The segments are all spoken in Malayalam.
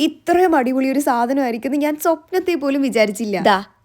ഇത്രയും അടിപൊളി ഒരു സാധനമായിരിക്കും ഞാൻ സ്വപ്നത്തെ പോലും വിചാരിച്ചില്ല.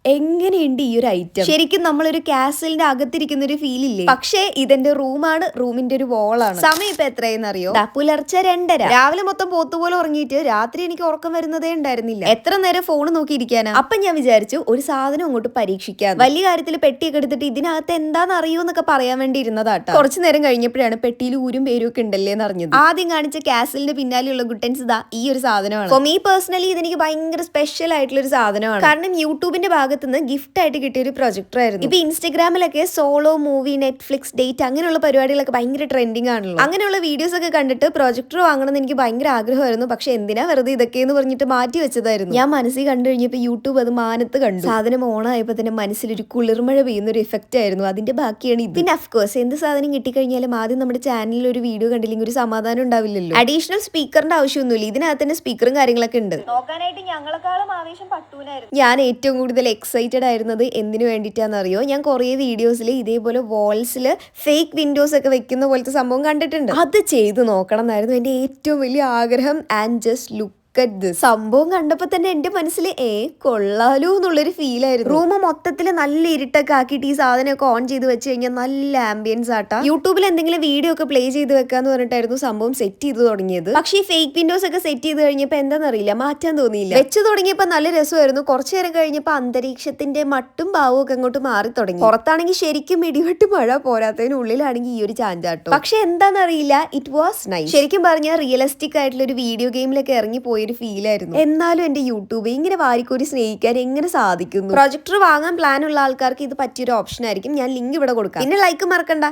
എങ്ങനെയുണ്ട് ഈ ഒരു ഐറ്റം? ശരിക്കും നമ്മളൊരു കാസലിന്റെ അകത്തിരിക്കുന്ന ഒരു ഫീൽ ഇല്ലേ? പക്ഷേ ഇതെന്റെ റൂമാണ്, റൂമിന്റെ ഒരു വോളാണ്. സമയം ഇപ്പൊ എത്രയെന്ന് അറിയോ? പുലർച്ചെ 2:30. രാവിലെ മൊത്തം പോത്തുപോലെ ഉറങ്ങിയിട്ട് രാത്രി എനിക്ക് ഉറക്കം വരുന്നതേ ഉണ്ടായിരുന്നില്ല. എത്ര നേരം ഫോൺ നോക്കിയിരിക്കാനാ? അപ്പൊ ഞാൻ വിചാരിച്ചു ഒരു സാധനം അങ്ങോട്ട് പരീക്ഷിക്കാം. വലിയ കാര്യത്തിൽ പെട്ടിയൊക്കെ എടുത്തിട്ട് ഇതിനകത്ത് എന്താന്ന് അറിയൂന്നൊക്കെ പറയാൻ വേണ്ടി ഇരുന്നതാട്ടോ. കുറച്ചു നേരം കഴിഞ്ഞപ്പോഴാണ് പെട്ടിയിൽ ഊരും പേരും ഒക്കെ ഉണ്ടല്ലേന്ന് അറിഞ്ഞത്. ആദ്യം കാണിച്ച കാസലിന്റെ പിന്നാലെയുള്ള ഗുട്ടൻസ് ഇതാ ഈ ഒരു സാധനമാണ്. ഫോർ മീ പേഴ്സണലി ഇതെനിക്ക് ഭയങ്കര സ്പെഷ്യൽ ആയിട്ടുള്ള ഒരു സാധനമാണ്. കാരണം യൂട്യൂബിന്റെ ഭാഗത്തുനിന്ന് ഗിഫ്റ്റ് ആയിട്ട് കിട്ടിയ ഒരു പ്രൊജക്ടർ ആയിരുന്നു. ഇപ്പൊ ഇൻസ്റ്റഗ്രാമിലൊക്കെ സോളോ മൂവി, നെറ്റ്ഫ്ലിക്സ് ഡേറ്റ് അങ്ങനെയുള്ള പരിപാടികളൊക്കെ ഭയങ്കര ട്രെൻഡിങ് ആണല്ലോ. അങ്ങനെയുള്ള വീഡിയോസ് ഒക്കെ കണ്ടിട്ട് പ്രൊജക്ടർ വാങ്ങണം എന്ന് എനിക്ക് ഭയങ്കര ആഗ്രഹമായിരുന്നു. പക്ഷെ എന്തിനാ വെറുതെ ഇതൊക്കെ എന്ന് പറഞ്ഞിട്ട് മാറ്റി വെച്ചതായിരുന്നു. ഞാൻ മനസ്സിൽ കണ്ടു കഴിഞ്ഞപ്പോൾ യൂട്യൂബ് അത് മാനത്ത് കണ്ടു. സാധനം ഓണായപ്പോൾ തന്നെ മനസ്സിലൊരു കുളിർമഴ പെയ്യുന്ന ഒരു എഫക്റ്റ് ആയിരുന്നു. അതിന്റെ ബാക്കിയാണ് ഇത്. പിന്നെ അഫ്കോഴ്സ് എന്ത് സാധനം കിട്ടിക്കഴിഞ്ഞാലും ആദ്യം നമ്മുടെ ചാനലിൽ ഒരു വീഡിയോ കണ്ടില്ലെങ്കിൽ ഒരു സമാധാനം ഉണ്ടാവില്ലല്ലോ. അഡീഷണൽ സ്പീക്കറിന്റെ ആവശ്യമൊന്നുമില്ല, ഇതിനകത്ത് തന്നെ സ്പീക്കറും കാര്യങ്ങളൊക്കെ ഉണ്ട്. നോക്കാനായിട്ട് ഞങ്ങളെക്കാളും ആവേശം പട്ടൂനായിരുന്നു. ഞാൻ ഏറ്റവും കൂടുതൽ എക്സൈറ്റഡ് ആയിരുന്നത് എന്തിനു വേണ്ടിയിട്ടാണെന്നറിയോ? ഞാൻ കുറേ വീഡിയോസിൽ ഇതേപോലെ വാൾസിൽ ഫേക്ക് വിൻഡോസ് ഒക്കെ വെക്കുന്ന പോലത്തെ സംഭവം കണ്ടിട്ടുണ്ട്. അത് ചെയ്ത് നോക്കണം എന്നായിരുന്നു എൻ്റെ ഏറ്റവും വലിയ ആഗ്രഹം. ആൻഡ് ജസ്റ്റ് ലുക്ക് സംഭവം കണ്ടപ്പോ തന്നെ എന്റെ മനസ്സിൽ കൊള്ളാലോ എന്നുള്ളൊരു ഫീൽ ആയിരുന്നു. റൂം മൊത്തത്തിൽ നല്ല ഇരുട്ടൊക്കെ ആക്കിയിട്ട് ഈ സാധനമൊക്കെ ഓൺ ചെയ്ത് വെച്ച് കഴിഞ്ഞാൽ നല്ല ആംബിയൻസ് ആട്ടാ. യൂട്യൂബിൽ എന്തെങ്കിലും വീഡിയോ ഒക്കെ പ്ലേ ചെയ്ത് വെക്കാന്ന് പറഞ്ഞിട്ടായിരുന്നു സംഭവം സെറ്റ് ചെയ്ത് തുടങ്ങിയത്. പക്ഷേ ഈ ഫേക്ക് വിൻഡോസ് ഒക്കെ സെറ്റ് ചെയ്ത് കഴിഞ്ഞപ്പോ എന്താണെന്നറിയില്ല, മാറ്റാൻ തോന്നിയില്ല. വെച്ച് തുടങ്ങിയപ്പോ നല്ല രസമായിരുന്നു. കുറച്ചു നേരം കഴിഞ്ഞപ്പോ അന്തരീക്ഷത്തിന്റെ മട്ടും ഭാവവും ഒക്കെ അങ്ങോട്ട് മാറി തുടങ്ങി. പുറത്താണെങ്കിൽ ശരിക്കും ഇടിവെട്ട് മഴ, പോരാത്തതിന് ഉള്ളിലാണെങ്കിൽ ഈ ഒരു ചാഞ്ചാട്ടം. പക്ഷെ എന്താണെന്നറിയില്ല, ഇറ്റ് വാസ് നൈസ്. ശരിക്കും പറഞ്ഞാൽ റിയലിസ്റ്റിക് ആയിട്ടുള്ള ഒരു വീഡിയോ ഗെയിമിലൊക്കെ ഇറങ്ങി പോയൊരു ഫീൽ ആയിരുന്നു. എന്നാലും എന്റെ യൂട്യൂബ് ഇങ്ങനെ വാരിക്കോരി സ്നേഹിക്കാൻ എങ്ങനെ സാധിക്കുന്നു? പ്രൊജക്ടർ വാങ്ങാൻ പ്ലാൻ ഉള്ള ആൾക്കാർക്ക് ഇത് പറ്റിയൊരു ഓപ്ഷൻ ആയിരിക്കും. ഞാൻ ലിങ്ക് ഇവിടെ കൊടുക്കാം. പിന്നെ ലൈക്ക് മറക്കണ്ട.